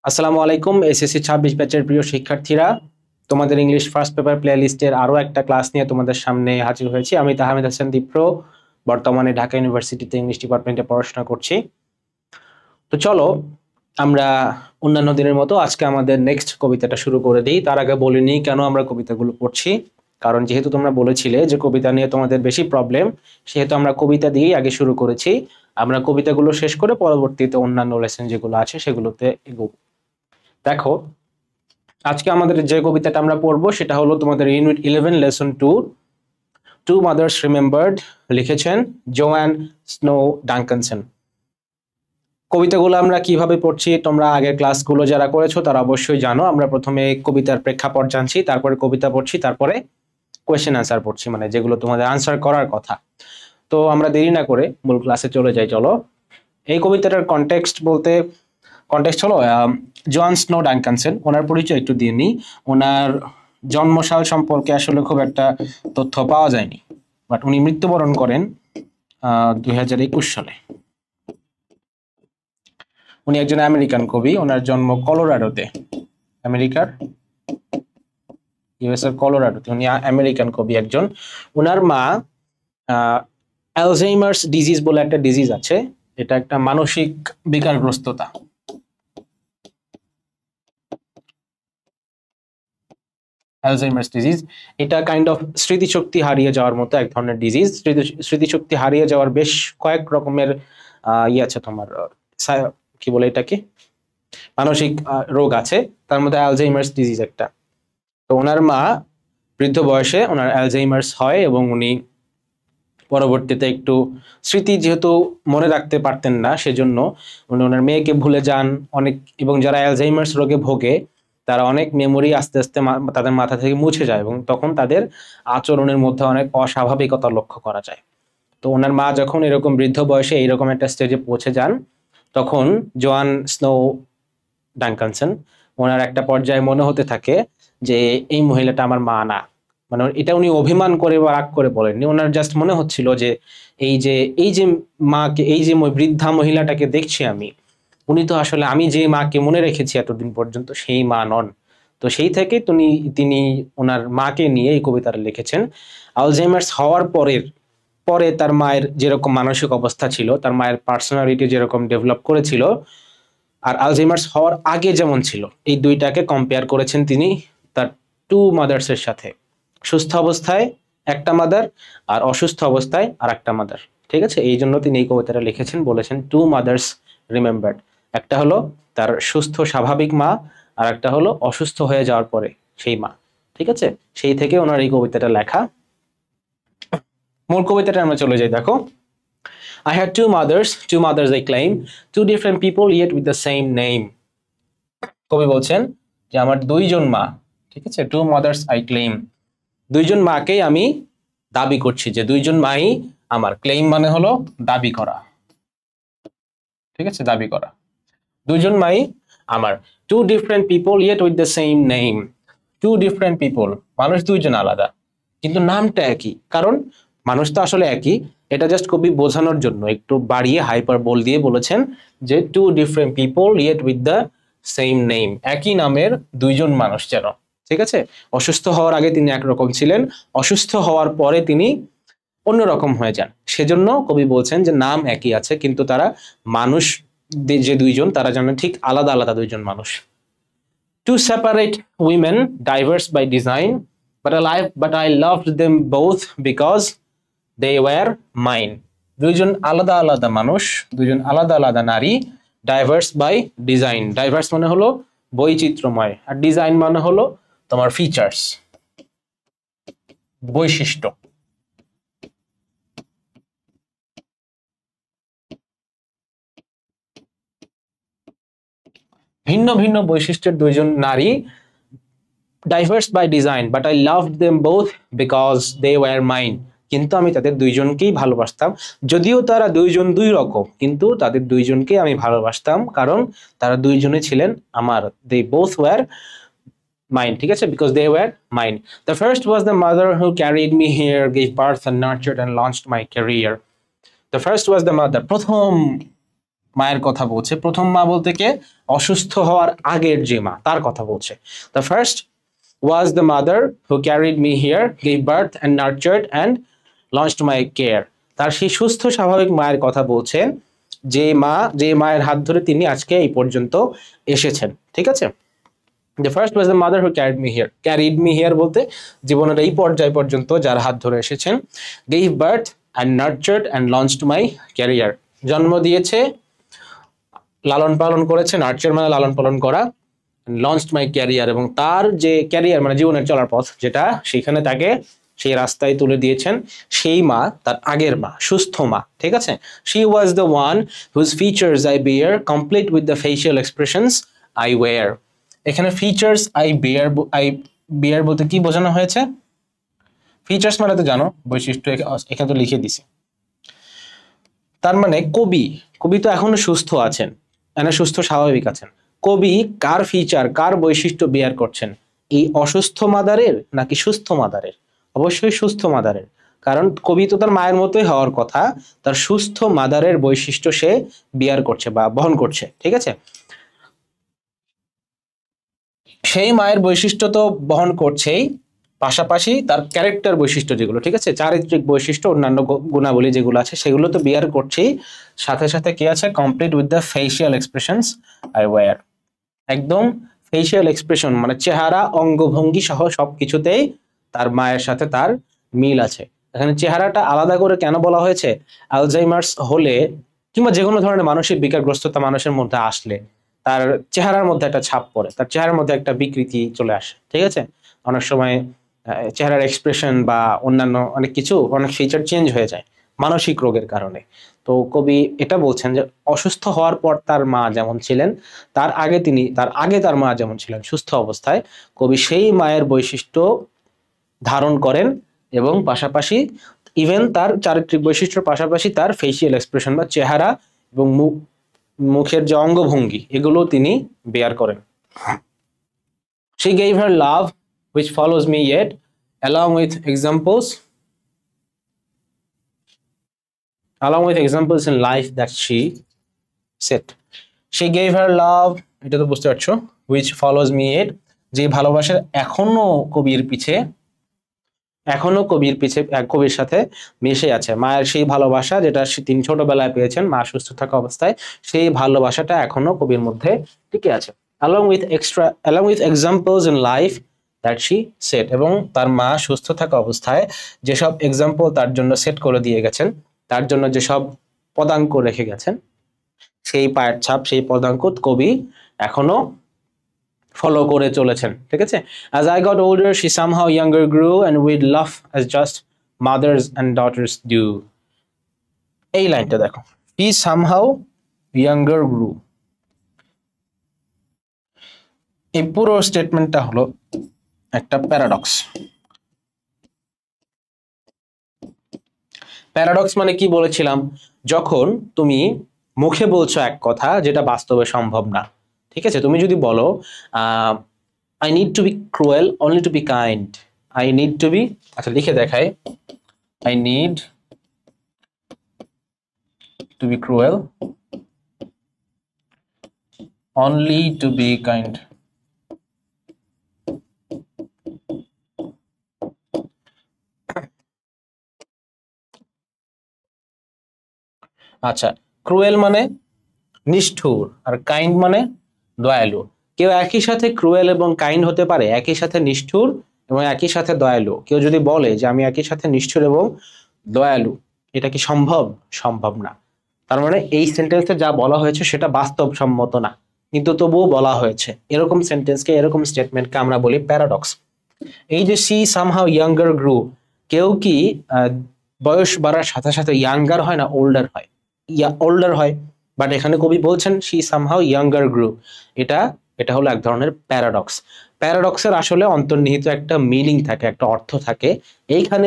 আসসালামু আলাইকুম এসএসসি 26 ব্যাচের প্রিয় শিক্ষার্থীরা, তোমাদের ইংলিশ ফার্স্ট পেপার প্লে লিস্টের আরো একটা ক্লাস নিয়ে তোমাদের সামনে হাজির হয়েছি। আমি তাহমিদ হাসান দীপ্র, বর্তমানে ঢাকা ইউনিভার্সিটিতে ইংলিশ ডিপার্টমেন্টে পড়াশোনা করছি। তো চলো আমরা অন্যান্য দিনের মতো আজকে আমাদের নেক্সট কবিতাটা শুরু করে দিই। তার আগে বলিনি কেন আমরা কবিতাগুলো পড়ছি, কারণ যেহেতু তোমরা বলেছিলে যে কবিতা নিয়ে তোমাদের বেশি প্রবলেম, সেহেতু আমরা কবিতা দিয়েই আগে শুরু করেছি। আমরা কবিতাগুলো শেষ করে পরবর্তীতে অন্যান্য লেসন যেগুলো আছে সেগুলোতে এগোবো। দেখো, আজকে আমাদের যে কবিতাটা আমরা পড়বো সেটা হলো তোমাদের unit 11 lesson 2 two mothers remembered, লিখেছেন জোয়ান স্নো ডাঙ্কানসন। কবিতাগুলো আমরা কিভাবে পড়ছি তোমরা আগের ক্লাসগুলো যারা করেছো তারা অবশ্যই জানো। আমরা প্রথমে কবিতার প্রেক্ষাপট জানছি, তারপরে কবিতা পড়ছি, তারপরে কোয়েশ্চেন আনসার পড়ছি, মানে যেগুলো তোমাদের আনসার করার কথা। তো আমরা দেরি না করে মূল ক্লাসে চলে যাই। চলো, এই কবিতাটার কনটেক্সট হলো জোয়ান স্নো ডাঙ্কানসন। ওনার পরিচয় একটু দিয়ে নিই। ওনার জন্মসাল সম্পর্কে আসলে খুব একটা তথ্য পাওয়া যায়নি, বাট উনি মৃত্যুবরণ করেন 2021 সালে। উনি একজন আমেরিকান কবি। ওনার জন্ম কলোরাডোতে, আমেরিকার ইউএস এর কলোরাডোতে। উনি আমেরিকান কবি একজন। ওনার মা অ্যালজাইমার্স ডিজিজ বলে একটা ডিজিজ আছে, এটা একটা মানসিক বিকারগ্রস্ততা। অ্যালজাইমার্স ডিজিজ এটা কাইন্ড অফ স্মৃতিশক্তি হারিয়ে যাওয়ার মতো এক ধরনের ডিজিজ। স্মৃতিশক্তি হারিয়ে যাওয়ার বেশ কয়েক রকমের আছে তোমার, কি বলে এটাকে, মানসিক রোগ আছে, তার মধ্যে অ্যালজাইমার্স ডিজিজ একটা। তো ওনার মা বৃদ্ধ বয়সে ওনার অ্যালজাইমার্স হয় এবং উনি পরবর্তীতে একটু স্মৃতি যেহেতু মনে রাখতে পারতেন না, সেজন্য উনি ওনার মেয়েকে ভুলে যান অনেক। এবং যারা অ্যালজাইমার্স রোগে ভোগে তারা অনেক মেমোরি আস্তে আস্তে তাদের মাথা থেকে মুছে যায় এবং তখন তাদের আচরণের মধ্যে অনেক অস্বাভাবিকতা লক্ষ্য করা যায়। তো ওনার মা যখন এরকম বৃদ্ধ বয়সে এইরকম একটা স্টেজে পৌঁছে যান, তখন জোয়ান স্নো ডাঙ্কানসন ওনার একটা পর্যায়ে মনে হতে থাকে যে এই মহিলাটা আমার মা না। মানে এটা উনি অভিমান করে বা রাগ করে বলেননি, ওনার জাস্ট মনে হচ্ছিল যে এই যে মাকে, এই যে বৃদ্ধা মহিলাটাকে দেখছি আমি, উনি তো আসলে আমি যে মাকে মনে রেখেছি এতদিন পর্যন্ত সেই মা নন। তো সেই থেকে তিনি ওনার মাকে নিয়ে এই কবিতাটা লিখেছেন। আলজাইমার্স হওয়ার পরে তার মায়ের যেরকম মানসিক অবস্থা ছিল, তার মায়ের পার্সোনালিটি যেরকম ডেভেলপ করেছিল, আর আলজাইমার্স হওয়ার আগে যেমন ছিল, এই দুইটাকে কম্পেয়ার করেছেন তিনি তার টু মাদার্সের সাথে। সুস্থ অবস্থায় একটা মাদার আর অসুস্থ অবস্থায় আর একটা মাদার। ঠিক আছে, এই জন্য তিনি এই কবিতাটা লিখেছেন, বলেছেন টু মাদার্স রিমেম্বার্ড। একটা হলো তার সুস্থ স্বাভাবিক মা, আর একটা হলো অসুস্থ হয়ে যাওয়ার পরে সেই মা। ঠিক আছে, সেই থেকে ওনার এই কবিতাটা লেখা। মূল কবিতাটা আমরা চলে যাই। দেখো, I had two mothers I claim, two different people yet with the same name. কবি বলছেন যে আমার দুইজন মা, ঠিক আছে, টু মাদার্স আই ক্লেম, দুইজন মাকেই আমি দাবি করছি, যে দুইজন মাই আমার। ক্লেম মানে হলো দাবি করা, ঠিক আছে, দাবি করা। দুইজন মাই আমার। Two different people yet with the same name. Two different people, মানুষ দুইজন আলাদা কিন্তু নামটা একই। কারণ মানুষ তো আসলে একই, এটা জাস্ট কবি বোঝানোর জন্য একটু বাড়িয়ে হাইপারবোল দিয়ে বলেছেন যে two different people yet with the same name, একই নামের দুইজন মানুষ যেন। ঠিক আছে, অসুস্থ হওয়ার আগে তিনি একরকম ছিলেন, অসুস্থ হওয়ার পরে তিনি অন্যরকম হয়ে যান। সেজন্য কবি বলছেন যে নাম একই আছে কিন্তু তারা মানুষ যে দুইজন, তারা যেন ঠিক আলাদা আলাদা দুইজন মানুষ। Two separate women, diverse by design, but I loved them both because they were mine. দুইজন আলাদা আলাদা মানুষ, দুইজন আলাদা আলাদা নারী, ডাইভার্স বাই ডিজাইন। ডাইভার্স মানে হলো বৈচিত্র্যময়, আর ডিজাইন মানে হলো তোমার ফিচার্স, বৈশিষ্ট্য। ভিন্ন ভিন্ন বৈশিষ্ট্যের দুইজন নারী, diverse by design, but I loved them both because they were mine. কিন্তু আমি তাদের দুইজনকেই ভালোবাসতাম, যদিও তারা দুইজন দুই রকম, কিন্তু তাদের দুইজনকেই আমি ভালোবাসতাম কারণ তারা দুইজনে ছিলেন আমার। দে বোথ ওয়ার মাইন, ঠিক আছে, because they were mine. The first was the mother who carried me here, gave birth and nurtured and launched my career. The first was the mother, প্রথম মায়ের কথা বলছে। প্রথম মা বলতে কে? অসুস্থ হওয়ার আগের যে মা, তার কথা বলছে। The first was the mother who carried me here, gave birth and nurtured and launched my care. তার সেই সুস্থ স্বাভাবিক মায়ের কথা বলছেন, যে মায়ের হাত ধরে তিনি আজকে এই পর্যন্ত এসেছেন। ঠিক আছে? The first was the mother who carried me here. Carried me here বলতে জীবনের এই পর্যায় পর্যন্ত যার হাত ধরে এসেছেন। Gave birth and nurtured and launched my career. জন্ম দিয়েছে, লালন পালন করেছে, নার্চার মানে লালন পালন করা, লঞ্চড মাই ক্যারিয়ার, এবং তার যে ক্যারিয়ার মানে জীবনের চলার পথ যেটা, সেখানে তাকে সেই রাস্তায় তুলে দিয়েছেন সেই মা, তার আগের মা, সুস্থ মা। ঠিক আছে? She was the one whose features I bear complete with the facial expressions I wear. এখানে ফিচার্স আই বেয়ার বলতে কি বোঝানো হয়েছে? ফিচার্স মানে তো জানো বৈশিষ্ট্য, এখানে তো লিখে দিছি। তার মানে কবি তো এখনো সুস্থ আছেন, সুস্থ স্বাভাবিক আছেন। কবি কার ফিচার, কার বৈশিষ্ট্য বেয়ার করছেন? এই অসুস্থ মাদারের নাকি সুস্থ মাদারের? অবশ্যই সুস্থ মাদারের, কারণ কবি তো তার মায়ের মতোই হওয়ার কথা, তার সুস্থ মাদারের বৈশিষ্ট্য সে বিয়ার করছে বা বহন করছে। ঠিক আছে? সেই মায়ের বৈশিষ্ট্য তো বহন করছেই, পাশাপাশি তার ক্যারেক্টার বৈশিষ্ট্য যেগুলো, ঠিক আছে, চারিত্রিক বৈশিষ্ট্য, অন্যান্য গুণাবলী যেগুলো আছে সেগুলো তো বিয়ার করছেই। সাথে সাথে কি আছে? Complete with the facial expressions I wear. একদম ফেশিয়াল এক্সপ্রেশন মানে চেহারা, অঙ্গভঙ্গি সহ সবকিছুতেই তার মায়ের সাথে তার মিল আছে। এখানে চেহারাটা আলাদা করে কেন বলা হয়েছে? আলজাইমার্স হলে কিংবা যে কোনো ধরনের মানসিক বিকারগ্রস্ততা মানুষের মধ্যে আসলে তার চেহারার মধ্যে একটা ছাপ পড়ে, তার চেহারার মধ্যে একটা বিকৃতি চলে আসে। ঠিক আছে? অনেক সময় চেহারার এক্সপ্রেশন বা অন্যান্য অনেক কিছু, অনেক ফিচার চেঞ্জ হয়ে যায় মানসিক রোগের কারণে। তো কবি এটা বলছেন যে অসুস্থ হওয়ার পর তার মা যেমন ছিলেন, তার আগে তার মা যেমন ছিলেন সুস্থ অবস্থায়, কবি সেই মায়ের বৈশিষ্ট্য ধারণ করেন, এবং পাশাপাশি ইভেন তার চারিত্রিক বৈশিষ্ট্যের পাশাপাশি তার ফেসিয়াল এক্সপ্রেশন বা চেহারা এবং মুখের যে অঙ্গভঙ্গি এগুলো তিনি বেয়ার করেন। She gave her love which follows me yet, along with examples in life that she set. She gave her love, এটা তো বুঝতে পারছো, which follows me yet, যে ভালোবাসা এখনো কবির সাথে মিশে আছে। মায়ের সেই ভালোবাসা যেটা তিনি ছোটবেলায় পেয়েছেন মা সুস্থ থাকা অবস্থায়, সেই ভালোবাসাটা এখনো কবির মধ্যে টিকে আছে। along with examples in life that she set, এবং তার মা সুস্থ থাকা অবস্থায় যেসব এক্সাম্পল তার জন্য সেট করে দিয়ে গেছেন, তার জন্য যেসব পদাঙ্ক রেখে গেছেন, সেই পায়ের ছাপ, সেই পদাঙ্ক কবি এখনো ফলো করে চলেছেন। ঠিক আছে? As I got older, she somehow younger grew, and we'd laugh as just mothers and daughters do. এই লাইনটা দেখো, she somehow younger grew। এই পুরো স্টেটমেন্টটা হলো একটা প্যারাডক্স। প্যারাডক্স মানে কি বলেছিলাম? যখন তুমি মুখে বলছো এক কথা যেটা বাস্তবে সম্ভব না। ঠিক আছে? তুমি যদি বলো I need to be cruel only to be kind, I need to be, আচ্ছা লিখে দেখাই, I need to be cruel only to be kind. আচ্ছা, ক্রুয়েল মানে নিষ্ঠুর, আর কাইন্ড মানে দয়ালু। কেউ একই সাথে ক্রুয়েল এবং কাইন্ড হতে পারে, একই সাথে নিষ্ঠুর এবং একই সাথে দয়ালু। কেউ যদি বলে যে আমি একই সাথে নিষ্ঠুর এবং দয়ালু, এটা কি সম্ভব? সম্ভব না। তার মানে এই সেন্টেন্সে যা বলা হয়েছে সেটা বাস্তবসম্মত না, কিন্তু তবুও বলা হয়েছে। এরকম সেন্টেন্সকে, এরকম স্টেটমেন্টকে আমরা বলি প্যারাডক্স। এই যে সি সামহাউ ইয়াঙ্গার গ্রু, কেউ কি বয়স বাড়ার সাথে সাথে ইয়াঙ্গার হয় না, ওল্ডার হয়? ওল্ডার হয়, বাট এখানে কবি বলছেন শি সামহাউ ইয়াঙ্গার গ্রু। এটা হলো এক ধরনের প্যারাডক্স। প্যারাডক্সের আসলে অন্তর্নিহিত একটা মিনিং থাকে, একটা অর্থ থাকে। এইখানে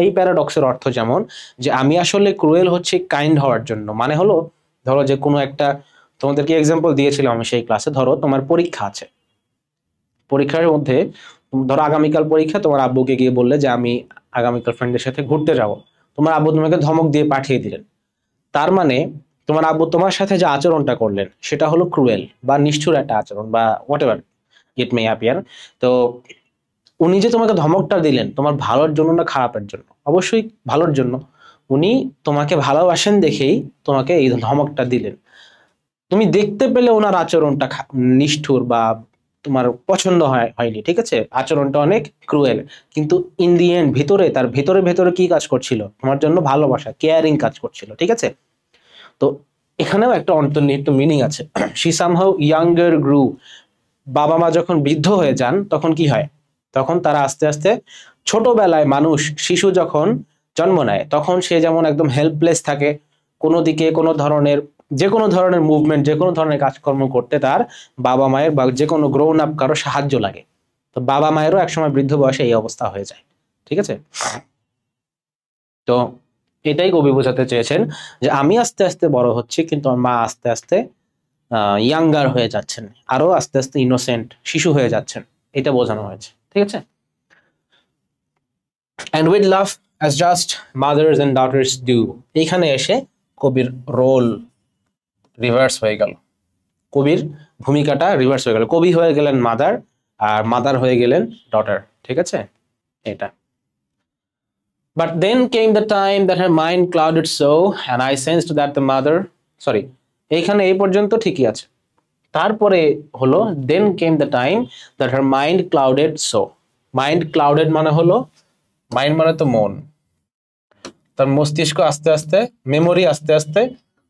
এই প্যারাডক্সের অর্থ যেমন যে আমি আসলে ক্রুয়েল হচ্ছে কাইন্ড হওয়ার জন্য, মানে হলো ধরো যে কোনো একটা, তোমাদেরকে এক্সাম্পল দিয়েছিলাম আমি সেই ক্লাসে, ধরো তোমার পরীক্ষা আছে, পরীক্ষার মধ্যে ধরো আগামীকাল পরীক্ষা, তোমার আব্বুকে গিয়ে বললে যে আমি আগামীকাল ফ্রেন্ডের সাথে ঘুরতে যাব, তোমার আব্বু তোমাকে ধমক দিয়ে পাঠিয়ে দিলেন। তার মানে তোমার আব্বু তোমার সাথে যে আচরণটা করলেন সেটা হলো ক্রুয়েল বা নিষ্ঠুর একটা আচরণ বা what ever it May appear. তো উনি যে তোমাকে ধমকটা দিলেন তোমার ভালোর জন্য না খারাপের জন্য? অবশ্যই ভালোর জন্য। উনি তোমাকে ভালোবাসেন দেখেই তোমাকে এই ধমকটা দিলেন। তুমি দেখতে পেলে ওনার আচরণটা নিষ্ঠুর বা তোমার পছন্দ হয়নি, ঠিক আছে, আচরণটা অনেক ক্রুয়েল, কিন্তু ইন দি এন্ড ভিতরে তার ভেতরে ভেতরে কি কাজ করছিল? তোমার জন্য ভালোবাসা, কেয়ারিং কাজ করছিল, ঠিক আছে। তো এখানেও একটা অন্তর্নিহিত মিনিং আছে। She somehow younger grew. বাবা মা যখন বৃদ্ধ হয়ে যান তখন কি হয়? তখন তারা আস্তে আস্তে, ছোটবেলায় মানুষ শিশু যখন জন্ম নেয় তখন সে যেমন একদম হেল্পলেস থাকে, কোনো দিকে কোনো ধরনের যে কোনো ধরনের মুভমেন্ট যে কোনো ধরনের কাজকর্ম করতে তার বাবা মায়ের বা যে কোনো গ্রোন আপ কারো সাহায্য লাগে। তো বাবা মায়েরও একসময় বৃদ্ধ বয়সে এই অবস্থা হয়ে যায়, ঠিক আছে। তো এটাই কবি বোঝাতে চেয়েছেন যে আমি আস্তে আস্তে বড় হচ্ছি কিন্তু আমার মা আস্তে আস্তে ইয়াঙ্গার হয়ে যাচ্ছেন, আরো আস্তে আস্তে ইনোসেন্ট শিশু হয়ে যাচ্ছেন, এটা বোঝানো হয়েছে, ঠিক আছে। and with love as just mothers and daughters do, এইখানে এসে কবির রোল রিভার্স হয়ে গেল, কবির ভূমিকাটা রিভার্স হয়ে গেল, কবি হয়ে গেলেন মাদার আর মাদার হয়ে গেলেন ডটার, ঠিক আছে এটা। But then came the time that her mind clouded so and I sensed that the mother, sorry, এইখানে এই পর্যন্ত ঠিকই আছে। তারপরে হলো then came the time that her mind clouded so, mind clouded মানে হলো, মাইন্ড মানে তো মন, তার মস্তিষ্ক আস্তে আস্তে, মেমোরি আস্তে আস্তে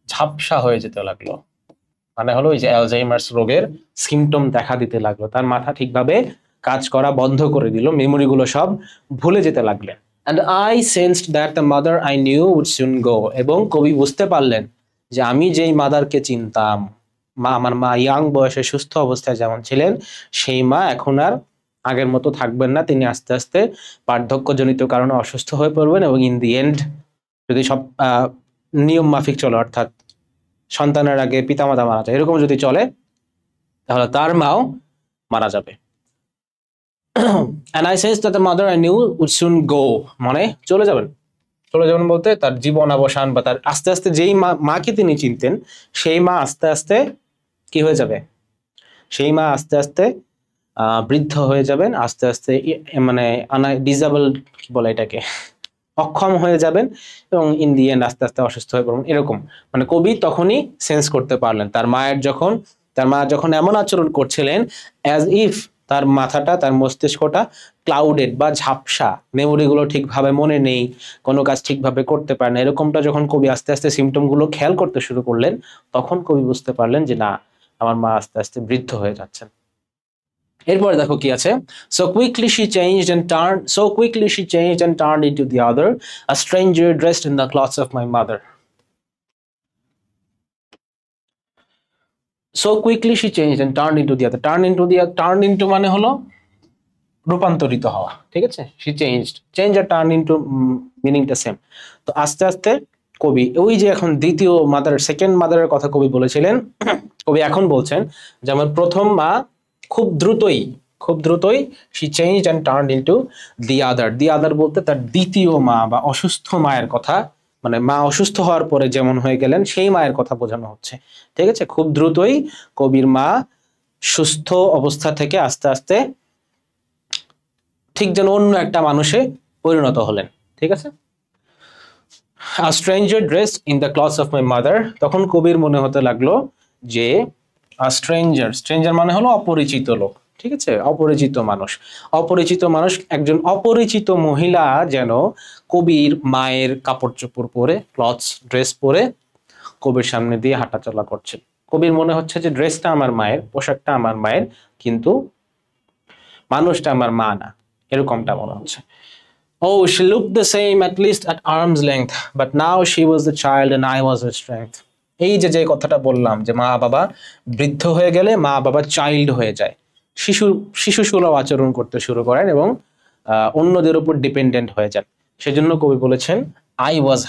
ঝাপসা হয়ে যেতে লাগলো, মানে হলো ওই যে অ্যালজাইমার্স রোগের সিমটম দেখা দিতে লাগলো, তার মাথা ঠিকভাবে কাজ করা বন্ধ করে দিল, মেমোরি গুলো সব ভুলে যেতে লাগলেন। and I sensed that the mother I knew would soon go, এবং কবি বুঝতে পারলেন যে আমি যেই মাদারকে চিনতাম, আমার মা ইয়াং বয়সে সুস্থ অবস্থায় যেমন ছিলেন সেই মা এখন আর আগের মতো থাকবেন না, তিনি আস্তে আস্তে বার্ধক্যজনিত কারণে অসুস্থ হয়ে পড়বেন এবং ইন দি এন্ড যদি সব নিয়ম মাফিক চলে, অর্থাৎ সন্তানের আগে পিতামাতা মারা যায় এরকম যদি চলে তাহলে তার মাও মারা যাবে। and I sensed that the mother I knew would soon go, মানে চলে যাবেন, চলে যাবেন বলতে তার জীবন অবসান বা তার আস্তে আস্তে যেই মাকে তিনি চিনতেন সেই মা আস্তে আস্তে কি হয়ে যাবে, সেই মা আস্তে আস্তে বৃদ্ধ হয়ে যাবেন, আস্তে আস্তে মানে ডিজেবল কি বলে এটাকে, অক্ষম হয়ে যাবেন এবং ইন দি এন্ড আস্তে আস্তে অসুস্থ হয়ে পড়বেন, এরকম। মানে কবি তখনই সেন্স করতে পারলেন তার মা যখন এমন আচরণ করছিলেন অ্যাজ ইফ তার মাথাটা, তার মস্তিষ্কটা ক্লাউডেড বা ঝাপসা, মেমোরি গুলো ঠিকভাবে মনে নেই, কোনো কাজ ঠিকভাবে করতে পারে না, এরকমটা যখন কবি আস্তে আস্তে সিমটম গুলো খেয়াল করতে শুরু করলেন তখন কবি বুঝতে পারলেন যে না, আমার মা আস্তে আস্তে বৃদ্ধ হয়ে যাচ্ছেন। এরপরে দেখো কি আছে, so quickly she changed and turned into the other, a stranger dressed in the clothes of my mother. So quickly she changed and turned into the other, turned into মানে হলো রূপান্তরিত হওয়া, ঠিক আছে। she change আর turn into মিনিংটা same. তো আস্তে আস্তে কবি ওই যে এখন দ্বিতীয় মাদার, সেকেন্ড মাদারের কথা কবি বলেছিলেন, কবি এখন বলছেন যে আমার প্রথম মা খুব দ্রুতই she changed and turned into the other বলতে তার দ্বিতীয় মা বা অসুস্থ মায়ের কথা, মানে মা অসুস্থ হওয়ার পরে যেমন হয়ে গেলেন সেই মায়ের কথা বোঝানো হচ্ছে, ঠিক আছে। খুব দ্রুতই কবির মা সুস্থ অবস্থা থেকে আস্তে আস্তে ঠিক যেন অন্য একটা মানুষে পরিণত হলেন, ঠিক আছে। A stranger dressed in the clothes of my mother, তখন কবির মনে হতে লাগলো যে স্ট্রেঞ্জার মানে হলো অপরিচিত লোক, ঠিক আছে, অপরিচিত মানুষ একজন অপরিচিত মহিলা যেন কবির মায়ের কাপড় চোপড় পরে, ক্লথস ড্রেস পরে কবির সামনে দিয়ে হাঁটাচলা করছে। কবির মনে হচ্ছে যে ড্রেসটা আমার মায়ের, পোশাকটা আমার মায়ের, কিন্তু মানুষটা আমার মা না, এরকমটা মনে হচ্ছে। Oh, she looked the same at least at arm's length, but now she was the child and I was her strength. এই যে কথাটা বললাম যে মা বাবা বৃদ্ধ হয়ে গেলে মা বাবা চাইল্ড হয়ে যায়, শিশু সুলভ আচরণ করতে শুরু করেন এবং অন্যদের উপর ডিপেন্ডেন্ট হয়ে যান, সেজন্য কবি বলেছেন I was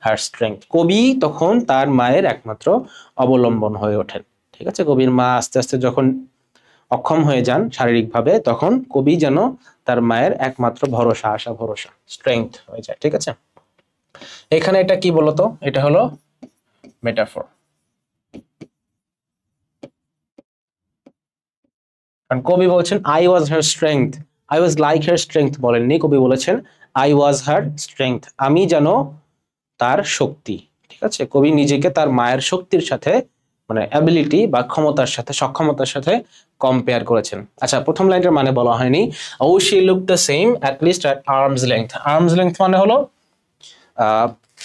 her strength. কবি তখন তার মায়ের একমাত্র অবলম্বন হয়ে ওঠেন, ঠিক আছে। কবির মা আস্তে আস্তে যখন অক্ষম হয়ে যান শারীরিকভাবে তখন কবি যেন তার মায়ের একমাত্র ভরসা, আশা ভরসা, স্ট্রেংথ হয়ে যায়, ঠিক আছে। এখানে এটা কি বলতো, এটা হলো মেটাফর। কারণ কবি বলছেন I was her strength, I was like her strength বলেননি, কবি বলেছেন আই ওয়াজ হার স্ট্রেংথ, আমি যেন তার শক্তি। ঠিক আছে, কবি নিজেকে তার মায়ের শক্তির সাথে মানে অ্যাবিলিটি বা ক্ষমতার সাথে, সক্ষমতার সাথে কম্পেয়ার করেছেন। আচ্ছা, প্রথম লাইনটার মানে বলা হয়নি। ও she look the same at least at arms length. Arms length মানে হলো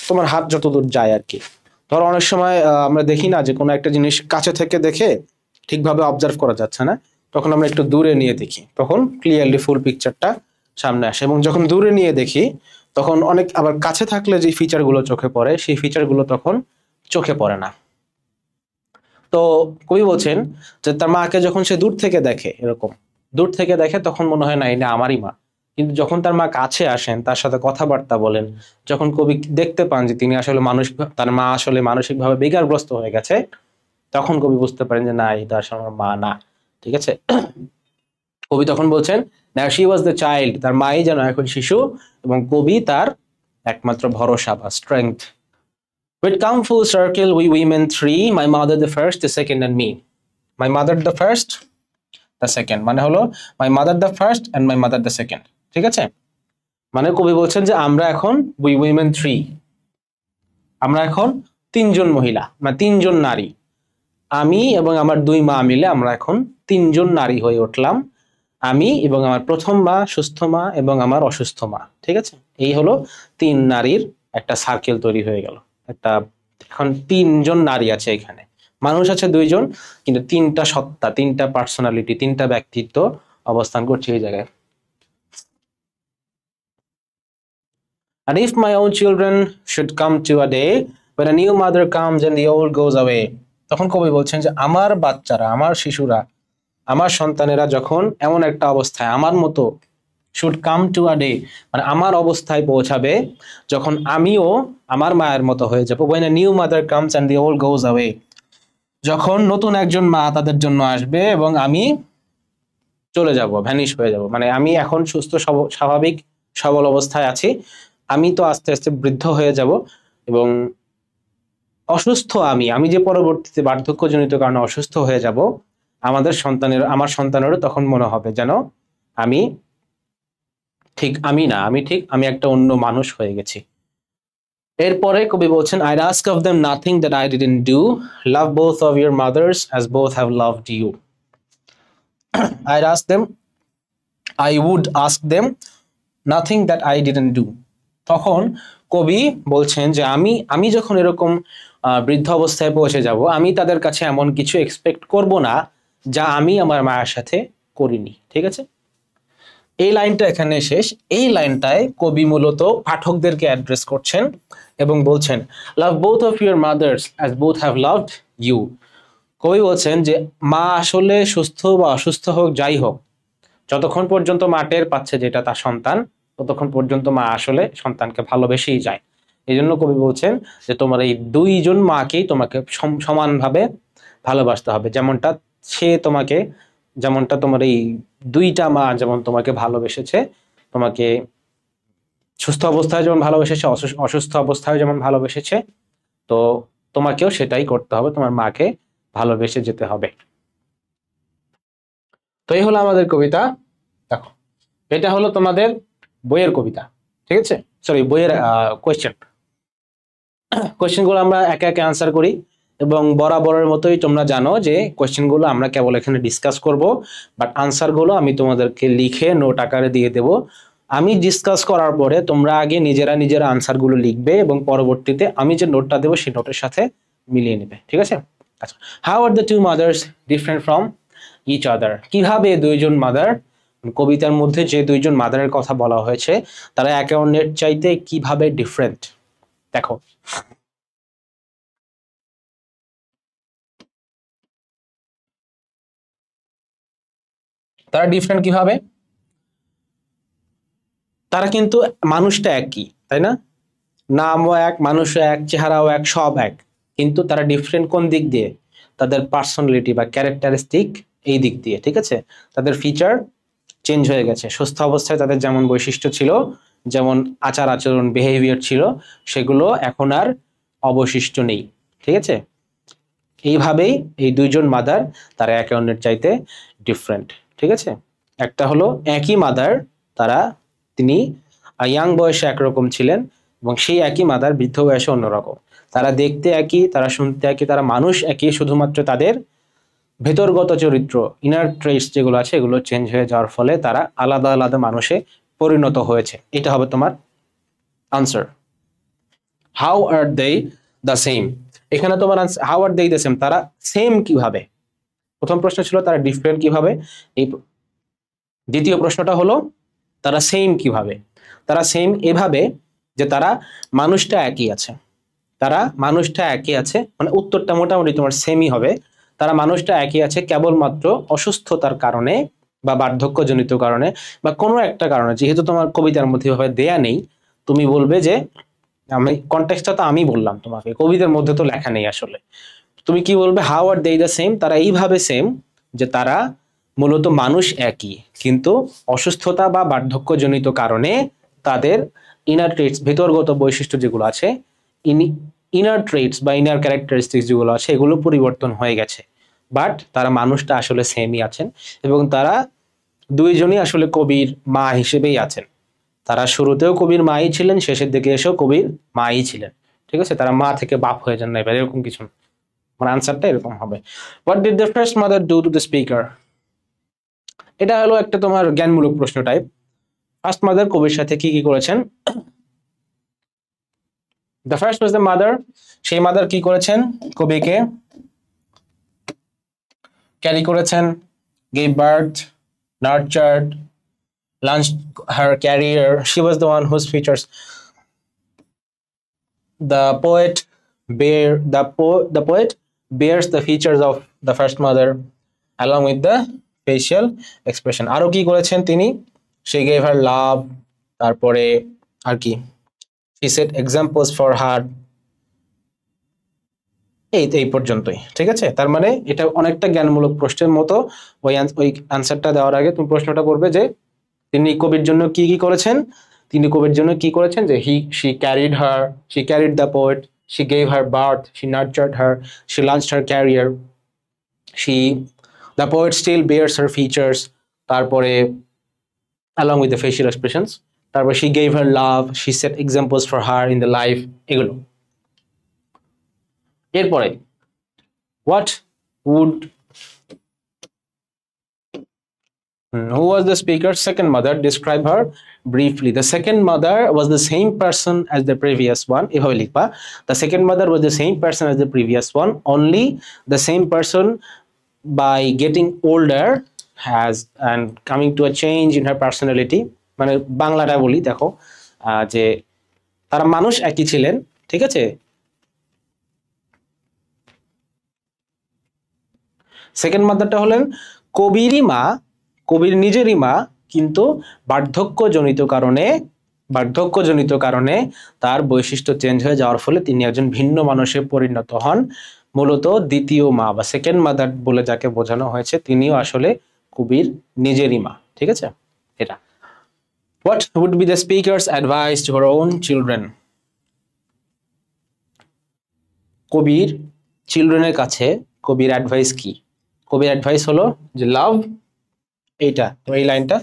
তোমার হাত যতদূর যায় আর কি। ধরো অনেক সময় আমরা দেখি না যে কোনো একটা জিনিস কাছে থেকে দেখে ঠিকভাবে অবজার্ভ করা যাচ্ছে না, তখন আমরা একটু দূরে নিয়ে দেখি, তখন ক্লিয়ারলি ফুল পিকচারটা সামনে আসে। এবং যখন দূরে নিয়ে দেখি তখন অনেক, আবার কাছে থাকলে যে ফিচারগুলো চোখে পড়ে সেই ফিচারগুলো তখন চোখে পড়ে না। তো কবি বলছেন যে তার মাকে যখন সে দূর থেকে দেখে, এরকম দূর থেকে দেখে, তখন মনে হয় না এটা আমারই মা। কিন্তু যখন তার মা কাছে আসেন, তার সাথে কথাবার্তা বলেন, যখন কবি দেখতে পান যে তিনি আসলে মানুষ, তার মা আসলে মানসিকভাবে বিকারগ্রস্ত হয়ে গেছে, তখন কবি বুঝতে পারেন যে না, এটা আসলে আমার মা না। ঠিক আছে, কবি তখন বলছেন না, শি ওয়াজ দ্য চাইল্ড, তার মাই যেন এখন শিশু, এবং কবি তার একমাত্র ভরসা বা strength. We'd come full circle, we women three, my mother the first, the second and me. My mother the first, the second মানে হলো my mother the first and my mother the second। ঠিক আছে, মানে কবি বলছেন যে আমরা এখন we women three, আমরা এখন তিনজন মহিলা, মানে তিনজন নারী, আমি এবং আমার দুই মা মিলে আমরা এখন তিনজন নারী হয়ে উঠলাম। আমি এবং আমার প্রথম মা, সুস্থ মা এবং আমার অসুস্থ মা। ঠিক আছে, এই হলো তিন নারীর একটা সার্কেল তৈরি হয়ে গেল। একটা, এখন তিনজন নারী আছে এখানে, মানুষ আছে দুইজন, কিন্তু তিনটা সত্তা, তিনটা পার্সোনালিটি, তিনটা ব্যক্তিত্ব অবস্থান করছে এই জায়গায়। And if my own children should come to a day when a new mother comes and the old goes away, তখন কবি বলছেন যে আমার বাচ্চারা, আমার শিশুরা, আমার সন্তানেরা যখন এমন একটা অবস্থায় আমার মতো should come to a day, মানে আমার অবস্থায় পৌঁছাবে, যখন আমিও আমার মায়ের মতো হয়ে যাবো। when a new mother comes and the old goes away, যখন নতুন একজন মা তাদের জন্য আসবে এবং আমি চলে যাব, ভ্যানিশ হয়ে যাব, মানে আমি এখন সুস্থ স্বাভাবিক সবল অবস্থায় আছি, আমি তো আস্তে আস্তে বৃদ্ধ হয়ে যাব, এবং অসুস্থ আমি যে পরবর্তীতে বার্ধক্যজনিত কারণে অসুস্থ হয়ে যাব, আমাদের সন্তানের, আমার সন্তানেরও তখন মনে হবে যেন আমি ঠিক আমি না, আমি একটা অন্য মানুষ হয়ে গেছি। এরপরে কবি বলছেন I'd ask of them nothing that I didn't do, love both of your mothers as both have loved you. I'd ask them, I would ask them nothing that I didn't do. তখন কবি বলছেন যে আমি যখন এরকম বৃদ্ধ অবস্থায় পৌঁছে যাব, আমি তাদের কাছে এমন কিছু এক্সপেক্ট করব না যা আমি আমার মায়ের সাথে করিনি। ঠিক আছে, এই লাইনটা এখানে শেষ। এই লাইনটায় কবি মূলত পাঠকদেরকে অ্যাড্রেস করছেন এবং বলছেন love both of your mothers as both have loved you. কবি বলছেন যে মা আসলে সুস্থ বা অসুস্থ হোক, যাই হোক, যতক্ষণ পর্যন্ত মা টের পাচ্ছে যেটা তার সন্তান, ততক্ষণ পর্যন্ত মা আসলে সন্তানকে ভালোবেসেই যায়। এই জন্য কবি বলছেন যে তোমার এই দুইজন মাকেই তোমাকে সমানভাবে ভালোবাসতে হবে, যেমনটা সে তোমাকে, যেমনটা তোমার এই দুইটা মা যেমন তোমাকে ভালোবেসেছে, তোমাকে সুস্থ অবস্থায় যেমন ভালোবেসেছে, অসুস্থ অবস্থায় যেমন ভালোবেসেছে, তো তোমাকেও সেটাই করতে হবে, তোমার মাকে ভালোবেসে যেতে হবে। তো এই হলো আমাদের কবিতা। দেখো, এটা হলো তোমাদের বইয়ের কবিতা। ঠিক আছে, সরি, বইয়ের কোয়েশ্চেন। কোয়েশ্চেনগুলো আমরা একে একে আনসার করি, এবং বরাবরের মতোই তোমরা জানো যে কোয়েশ্চেনগুলো আমরা কেবল এখানে ডিসকাস করব, বাট আনসারগুলো আমি তোমাদেরকে লিখে নোট আকারে দিয়ে দেব। আমি ডিসকাস করার পরে তোমরা আগে নিজেরা আনসারগুলো লিখবে, এবং পরবর্তীতে আমি যে নোটটা দেবো সেই নোটের সাথে মিলিয়ে নেবে। ঠিক আছে, আচ্ছা, how are the two mothers different from each other, কিভাবে দুইজন মাদার, কবিতার মধ্যে যে দুইজন মাদারের কথা বলা হয়েছে তারা একে অন্যের চাইতে কিভাবে ডিফারেন্ট। দেখো, তারা ডিফারেন্ট কিভাবে, তারা কিন্তু মানুষটা একই, তাই না? নামও এক, মানুষও এক, চেহারাও এক, সব এক, কিন্তু তারা ডিফারেন্ট কোন দিক দিয়ে? তাদের পার্সোনালিটি বা ক্যারেক্টারিস্টিক, এই দিক দিয়ে। ঠিক আছে, তাদের ফিচার চেঞ্জ হয়ে গেছে। সুস্থ অবস্থায় তাদের যেমন বৈশিষ্ট্য ছিল, যেমন আচার আচরণ বিহেভিয়ার ছিল সেগুলো এখন আর অবশিষ্ট নেই। ঠিক আছে, এইভাবেই এই দুইজন মাদার তারা একে অন্যের চাইতে ডিফারেন্ট। ঠিক আছে, একটা হলো একই মাদার, তিনি ইয়াং বয়সে একরকম ছিলেন এবং সেই একই মাদার বৃদ্ধ বয়সে অন্যরকম। তারা দেখতে একই, তারা শুনতে একই, তারা মানুষ একই, শুধুমাত্র তাদের ভেতরগত চরিত্র ইনার ট্রেটস যেগুলো আছে এগুলো চেঞ্জ হয়ে যাওয়ার ফলে তারা আলাদা আলাদা মানুষে পরিণত হয়েছে। এটা হবে তোমার answer. How are they the same, এখানে তোমার how are they the same, তারা সেম কিভাবে? প্রথম প্রশ্ন ছিল তারা ডিফারেন্ট কিভাবে, এই দ্বিতীয় প্রশ্নটা হলো তারা সেম কিভাবে। তারা সেম এভাবে যে তারা মানুষটা একই আছে, তারা মানুষটা একই আছে, মানে উত্তরটা মোটামুটি তোমার সেমই হবে। তারা মানুষটা একই আছে, কেবলমাত্র অসুস্থতার কারণে বা বার্ধক্যজনিত কারণে বা কোনো একটা কারণে, যেহেতু তোমার কবিতার মধ্যে ভাবে দেয়া নেই, তুমি বলবে যে আমি কনটেক্সটটা তো আমি বললাম তোমাকে, কবিতার মধ্যে তো লেখা নেই আসলে। তুমি কি বলবে? How are they the same, তারা এইভাবে সেম যে তারা মূলত মানুষ একই, কিন্তু অসুস্থতা বা বার্ধক্যজনিত কারণে তাদের ইনার ট্রেটস, ভেতরগত বৈশিষ্ট্য যেগুলো আছে, ইনার ট্রেটস বা ইনার ক্যারেক্টারিস্টিক্স যেগুলো আছে এগুলো পরিবর্তন হয়ে গেছে, বাট তারা মানুষটা আসলে সেমই আছেন এবং তারা দুইজনই আসলে কবির মা হিসেবেই আছেন। তারা শুরুতেও কবির মাই ছিলেন, শেষের দিকে এসেও কবির মাই ছিলেন। ঠিক আছে, তারা মা থেকে বাপ হয়ে যান না, এবার এরকম কিছু না। মানে আনসারটা এরকম হবে, what did the first mother do to the speaker. এটা হলো একটা তোমার জ্ঞানমূলক প্রশ্ন টাইপ। ফার্স্ট মাদার কবির সাথে কি কি করেছেন? The first was the mother, সেই মাদার কি করেছেন? কবিকে ক্যারি করেছেন, gave birth, নার্চার্ড, launched her career. She was the one whose features the poet the poet bears the features of the first mother along with the facial expression. আরো কি করেছেন তিনি? She gave her love, তারপরে আর কি, she set examples for her, এই পর্যন্তই। ঠিক আছে, তার মানে এটা অনেকটা জ্ঞানমূলক প্রশ্নের মতো। ওই আনসারটা দেওয়ার আগে তুমি প্রশ্নটা করবে যে তিনি কবির জন্য কি কি করেছেন, তিনি কবির জন্য কি করেছেন, যে she carried her, she carried the poet, she gave her birth, she nurtured her, she launched her career, the poet still bears her features, তারপরে along with the facial expressions, তারপর she gave her love, she set examples for her in the life, এগুলো। এরপরে what would who was the speaker's second mother? Describe her briefly. The second mother was the same person as the previous one. এভাবে লিখবা, the second mother was the same person as the previous one, only the same person by getting older has and coming to a change in her personality. মানে বাংলাটা বলি দেখো, যে তারা মানুষ একই ছিলেন, ঠিক আছে। সেকেন্ড মাদারটা হলেন কবিরই মা, কবির নিজেরই মা, কিন্তু বার্ধক্যজনিত কারণে তার বৈশিষ্ট্য চেঞ্জ হয়ে যাওয়ার ফলে তিনি একজন ভিন্ন মানুষে পরিণত হন। মূলত দ্বিতীয় মা বা সেকেন্ড মাদার বলে যাকে বোঝানো হয়েছে তিনিও আসলে কবির নিজেরই মা। ঠিক আছে, এটা। What would be the speaker's advice to her own children? কবির চিলড্রেনের কাছে কবির অ্যাডভাইস কি? কবির অ্যাডভাইস হলো যে লাভ, এইটা তো এই লাইনটা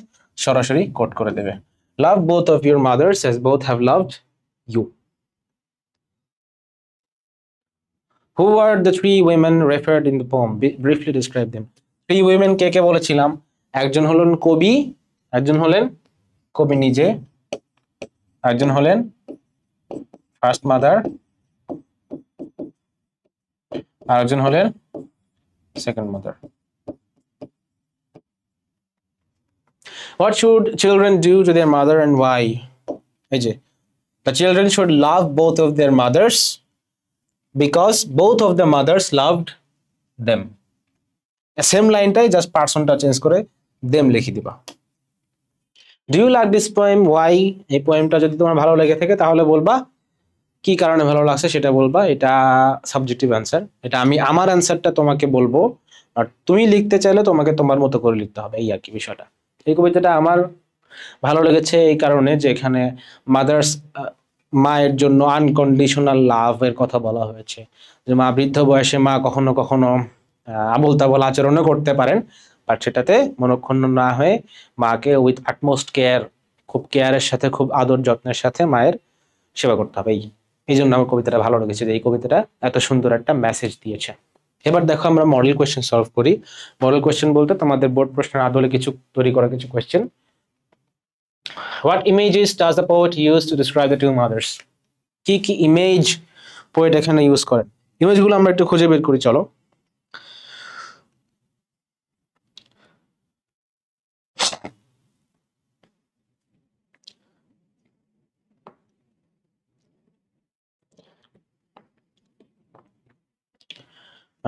সরাসরি কোট করে দেবে, লাভ both of your mothers as both have loved you. Who are the three women referred in the poem? Briefly describe them. Three women কে কে বলেছিলাম? একজন হলেন কবি, একজন হলেন কবি নিজে, একজন হলেন ফার্স্ট মাদার, আর একজন হলেন second mother. What should children do to their mother and why? এই যে the children should love both of their mothers because both of the mothers loved them. Same লাইনটাই জাস্ট পার্সনটা চেঞ্জ করে them লিখে দিবা। Do you like this poem? Why? এই পোয়েমটা যদি তোমার ভালো লেগে থাকে তাহলে বলবা, কি কারণে ভালো লাগছে সেটা বলবা। এটা সাবজেক্টিভ অ্যান্সার, এটা আমি আমার অ্যান্সারটা তোমাকে বলবো, আর তুমি লিখতে চাইলে তোমাকে তোমার মতো করে লিখতে হবে, এই আর কি বিষয়টা। এই কবিতাটা আমার ভালো লেগেছে এই কারণে যে এখানে মাদার্স, মায়ের জন্য আনকন্ডিশনাল লাভের কথা বলা হয়েছে, যে মা বৃদ্ধ বয়সে মা কখনো কখনো আবোল তাবোল আচরণও করতে পারেন, বাট সেটাতে মনক্ষুণ্ণ না হয়ে মাকে উইথ আটমোস্ট কেয়ার, খুব কেয়ারের সাথে, খুব আদর যত্নের সাথে মায়ের সেবা করতে হবে। এই জন্য আমার কবিতাটা ভালো লেগেছে, যে এই কবিতাটা এত সুন্দর একটা মেসেজ দিয়েছে। এবার দেখো আমরা মডেল কোয়েশ্চেন সলভ করি। মডেল কোয়েশ্চেন বলতে তোমাদের বোর্ড প্রশ্নের আদলে কিছু তৈরি করা কিছু question. What images does the poet use to describe the two mothers? কি কি ইমেজ পোয়েট এখানে ইউজ করেন, ইমেজগুলো আমরা একটু খুঁজে বের করি চলো।